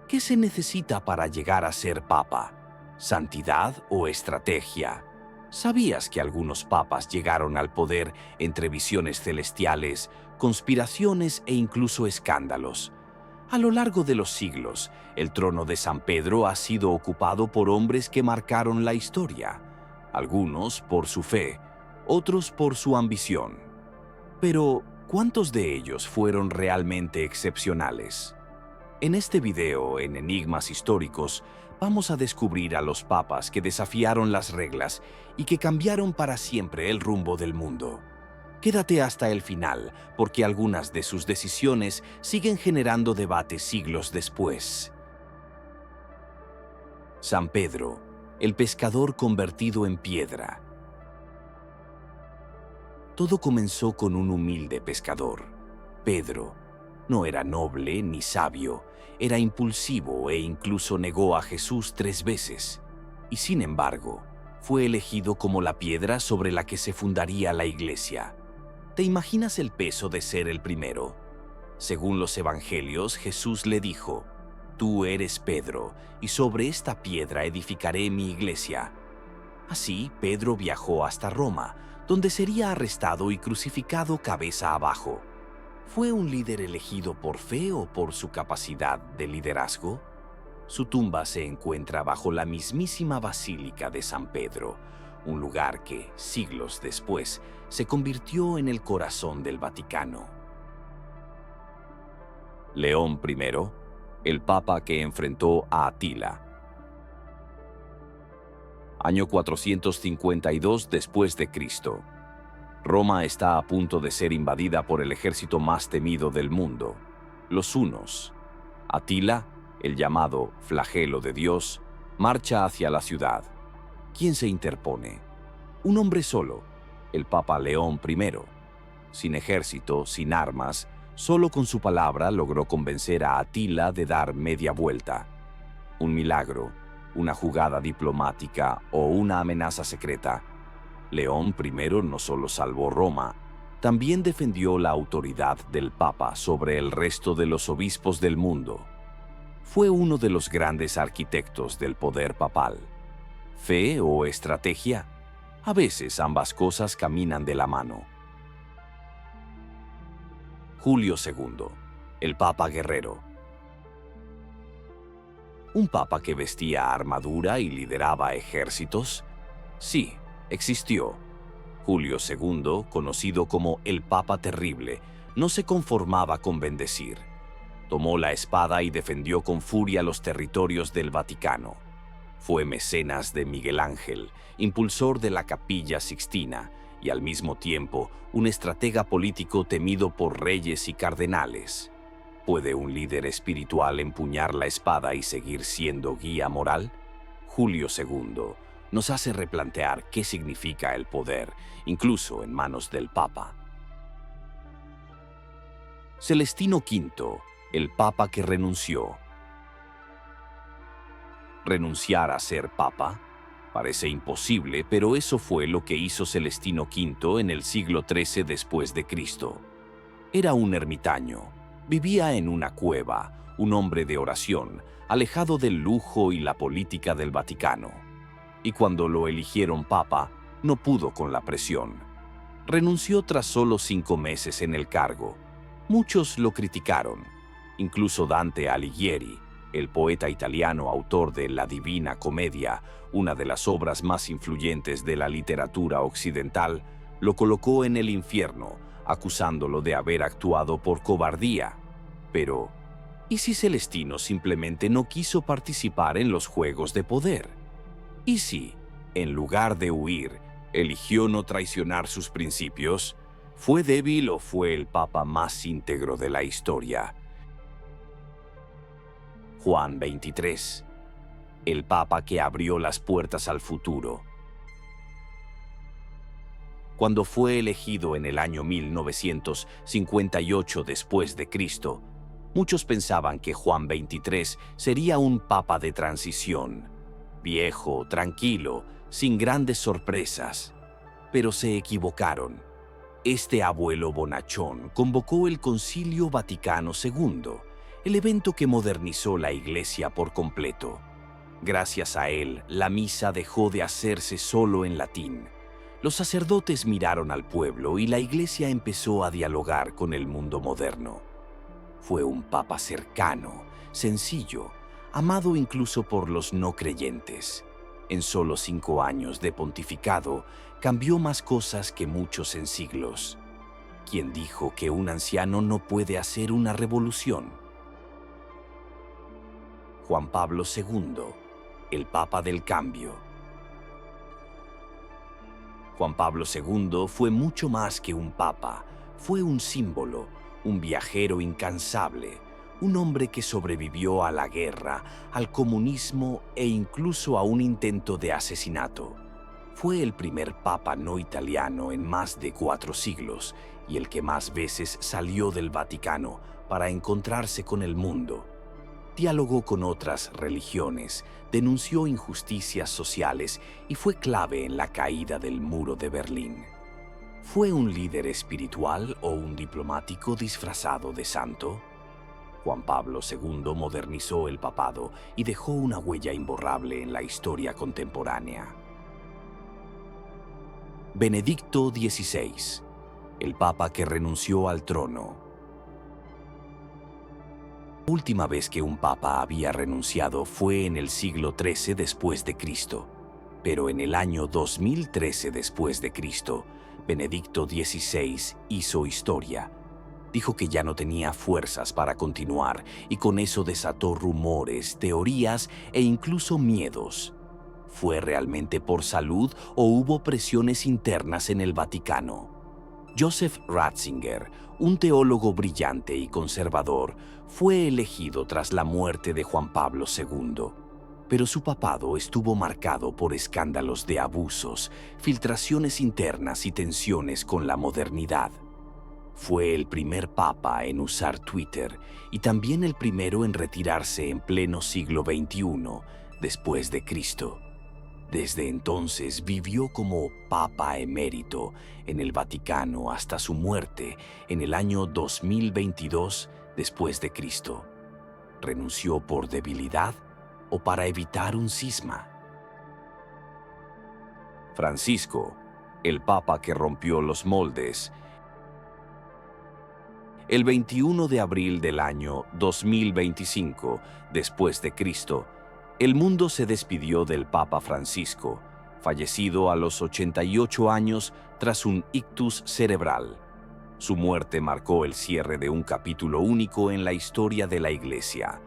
¿Qué se necesita para llegar a ser papa? ¿Santidad o estrategia? ¿Sabías que algunos papas llegaron al poder entre visiones celestiales, conspiraciones e incluso escándalos? A lo largo de los siglos, el trono de San Pedro ha sido ocupado por hombres que marcaron la historia, algunos por su fe, otros por su ambición. Pero, ¿cuántos de ellos fueron realmente excepcionales? En este video, en Enigmas Históricos, vamos a descubrir a los papas que desafiaron las reglas y que cambiaron para siempre el rumbo del mundo. Quédate hasta el final, porque algunas de sus decisiones siguen generando debate siglos después. San Pedro, el pescador convertido en piedra. Todo comenzó con un humilde pescador. Pedro no era noble ni sabio, era impulsivo e incluso negó a Jesús 3 veces. Y sin embargo, fue elegido como la piedra sobre la que se fundaría la iglesia. ¿Te imaginas el peso de ser el primero? Según los evangelios, Jesús le dijo: «Tú eres Pedro, y sobre esta piedra edificaré mi iglesia». Así, Pedro viajó hasta Roma, donde sería arrestado y crucificado cabeza abajo. ¿Fue un líder elegido por fe o por su capacidad de liderazgo? Su tumba se encuentra bajo la mismísima Basílica de San Pedro, un lugar que, siglos después, se convirtió en el corazón del Vaticano. León I, el papa que enfrentó a Atila. Año 452 después de Cristo. Roma está a punto de ser invadida por el ejército más temido del mundo, los hunos. Atila, el llamado flagelo de Dios, marcha hacia la ciudad. ¿Quién se interpone? Un hombre solo, el Papa León I. Sin ejército, sin armas, solo con su palabra logró convencer a Atila de dar media vuelta. Un milagro, una jugada diplomática o una amenaza secreta. León I no solo salvó Roma, también defendió la autoridad del Papa sobre el resto de los obispos del mundo. Fue uno de los grandes arquitectos del poder papal. ¿Fe o estrategia? A veces ambas cosas caminan de la mano. Julio II, el Papa guerrero. ¿Un papa que vestía armadura y lideraba ejércitos? Sí, existió. Julio II, conocido como el Papa Terrible, no se conformaba con bendecir. Tomó la espada y defendió con furia los territorios del Vaticano. Fue mecenas de Miguel Ángel, impulsor de la Capilla Sixtina y al mismo tiempo un estratega político temido por reyes y cardenales. ¿Puede un líder espiritual empuñar la espada y seguir siendo guía moral? Julio II nos hace replantear qué significa el poder, incluso en manos del Papa. Celestino V, el Papa que renunció. ¿Renunciar a ser Papa? Parece imposible, pero eso fue lo que hizo Celestino V en el siglo XIII después de Cristo. Era un ermitaño. Vivía en una cueva, un hombre de oración, alejado del lujo y la política del Vaticano. Y cuando lo eligieron papa, no pudo con la presión. Renunció tras solo 5 meses en el cargo. Muchos lo criticaron, incluso Dante Alighieri, el poeta italiano autor de La Divina Comedia, una de las obras más influyentes de la literatura occidental, lo colocó en el infierno, acusándolo de haber actuado por cobardía. Pero, ¿y si Celestino simplemente no quiso participar en los juegos de poder? ¿Y si, en lugar de huir, eligió no traicionar sus principios? ¿Fue débil o fue el papa más íntegro de la historia? Juan XXIII, el papa que abrió las puertas al futuro. Cuando fue elegido en el año 1958 después de Cristo, muchos pensaban que Juan XXIII sería un papa de transición, viejo, tranquilo, sin grandes sorpresas. Pero se equivocaron. Este abuelo bonachón convocó el Concilio Vaticano II, el evento que modernizó la Iglesia por completo. Gracias a él, la misa dejó de hacerse solo en latín. Los sacerdotes miraron al pueblo y la Iglesia empezó a dialogar con el mundo moderno. Fue un papa cercano, sencillo, amado incluso por los no creyentes. En solo 5 años de pontificado, cambió más cosas que muchos en siglos. ¿Quién dijo que un anciano no puede hacer una revolución? Juan Pablo II, el Papa del Cambio. Juan Pablo II fue mucho más que un papa, fue un símbolo, un viajero incansable, un hombre que sobrevivió a la guerra, al comunismo e incluso a un intento de asesinato. Fue el primer papa no italiano en más de 4 siglos y el que más veces salió del Vaticano para encontrarse con el mundo. Dialogó con otras religiones, denunció injusticias sociales y fue clave en la caída del muro de Berlín. ¿Fue un líder espiritual o un diplomático disfrazado de santo? Juan Pablo II modernizó el papado y dejó una huella imborrable en la historia contemporánea. Benedicto XVI, el papa que renunció al trono. La última vez que un papa había renunciado fue en el siglo XIII después de Cristo, pero en el año 2013 después de Cristo, Benedicto XVI hizo historia. Dijo que ya no tenía fuerzas para continuar y con eso desató rumores, teorías e incluso miedos. ¿Fue realmente por salud o hubo presiones internas en el Vaticano? Joseph Ratzinger, un teólogo brillante y conservador, fue elegido tras la muerte de Juan Pablo II, pero su papado estuvo marcado por escándalos de abusos, filtraciones internas y tensiones con la modernidad. Fue el primer papa en usar Twitter y también el primero en retirarse en pleno siglo XXI, después de Cristo. Desde entonces vivió como Papa emérito en el Vaticano hasta su muerte en el año 2022 después de Cristo. ¿Renunció por debilidad o para evitar un cisma? Francisco, el Papa que rompió los moldes. El 21 de abril del año 2025 después de Cristo, el mundo se despidió del Papa Francisco, fallecido a los 88 años tras un ictus cerebral. Su muerte marcó el cierre de un capítulo único en la historia de la Iglesia.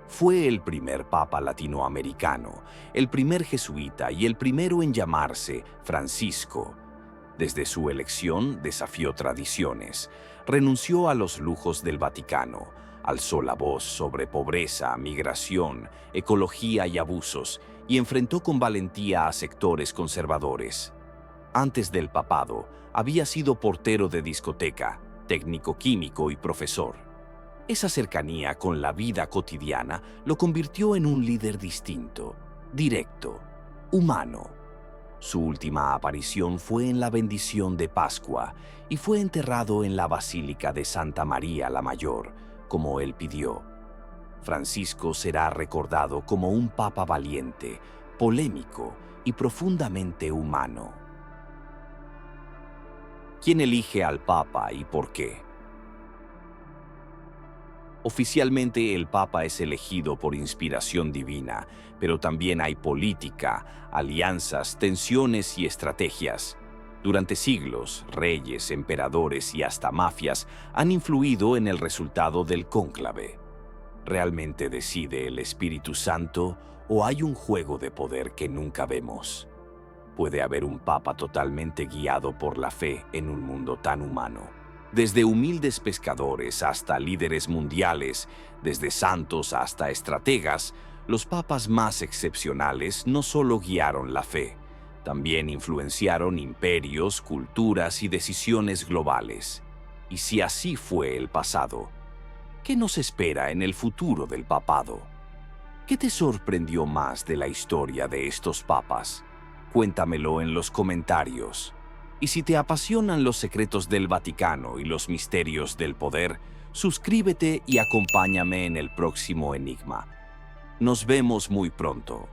Fue el primer papa latinoamericano, el primer jesuita y el primero en llamarse Francisco. Desde su elección desafió tradiciones, renunció a los lujos del Vaticano, alzó la voz sobre pobreza, migración, ecología y abusos, y enfrentó con valentía a sectores conservadores. Antes del papado, había sido portero de discoteca, técnico químico y profesor. Esa cercanía con la vida cotidiana lo convirtió en un líder distinto, directo, humano. Su última aparición fue en la bendición de Pascua y fue enterrado en la Basílica de Santa María la Mayor, como él pidió. Francisco será recordado como un papa valiente, polémico y profundamente humano. ¿Quién elige al papa y por qué? Oficialmente el papa es elegido por inspiración divina, pero también hay política, alianzas, tensiones y estrategias. Durante siglos, reyes, emperadores y hasta mafias han influido en el resultado del cónclave. ¿Realmente decide el Espíritu Santo o hay un juego de poder que nunca vemos? Puede haber un papa totalmente guiado por la fe en un mundo tan humano. Desde humildes pescadores hasta líderes mundiales, desde santos hasta estrategas, los papas más excepcionales no solo guiaron la fe, también influenciaron imperios, culturas y decisiones globales. Y si así fue el pasado, ¿qué nos espera en el futuro del papado? ¿Qué te sorprendió más de la historia de estos papas? Cuéntamelo en los comentarios. Y si te apasionan los secretos del Vaticano y los misterios del poder, Suscríbete y acompáñame en el próximo enigma. Nos vemos muy pronto.